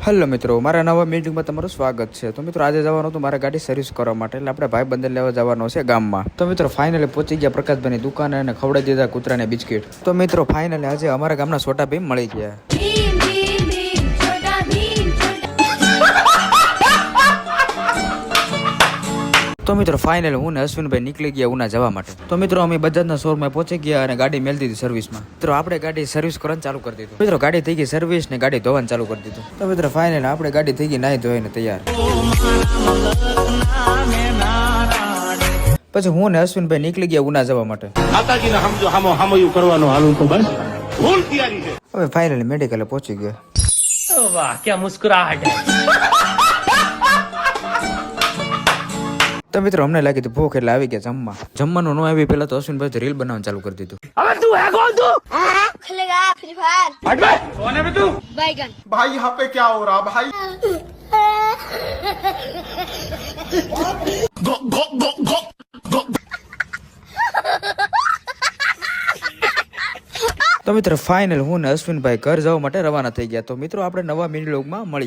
Hello મિત્રો, મારા નવા મીટિંગમાં તમારું સ્વાગત છે. તો મિત્રો આજે જવાનું હતું મારા ગાડી સર્વિસ કરવા માટે, એટલે આપણે ભાઈ બંદર લેવા જવાનો છે ગામમાં. તો મિત્રો ફાઇનલી પહોંચી ગયા પ્રકાશભાઈની દુકાને અને ખવડાવી દીધા કૂતરાને બિસ્કિટ. તો મિત્રો ફાઇનલી આજે અમારા ગામના છોટા ભીમ મળી ગયા. તો મિત્રો ફાઇનલી હું ને અશ્વિનભાઈ નીકળી ગયા ઉના જવા માટે. તો મિત્રો અમે બજાજના શોરૂમમાં પહોંચી ગયા અને ગાડી મેળ દીધી સર્વિસમાં. મિત્રો આપણે ગાડી સર્વિસ કરવાનું ચાલુ કરી દીધું. મિત્રો ગાડી થઈ ગઈ સર્વિસ ને ગાડી ધોવાનું ચાલુ કરી દીધું. તો મિત્રો ફાઇનલી આપણે ગાડી થઈ ગઈ નાહી ધોઈને તૈયાર. પછી હું ને અશ્વિનભાઈ નીકળી ગયા ઉના જવા માટે. હવે ફાઇનલી મેડિકલે પહોંચી ગયા. વાહ ક્યાં મુસ્કરાહટ તો મિત્રો અમને લાગી ભૂખ એટલે આવી ગયા જમવા. જમવાનું ન આવી પેલા તો અશ્વિનભાઈ રીલ બનાવવાનું ચાલુ કરી દીધું. હવે તું હે કોણ તું खेलेगा फ्री फायर हट बे कौन है बे तू बैगन भाई यहाँ पे क्या हो रहा भाई તો મિત્રો ફાઇનલ હું ને અશ્વિનભાઈ ઘર જવા માટે રવાના થઈ ગયા. તો મિત્રો આપણે નવા મિની વ્લોગમાં મળીએ.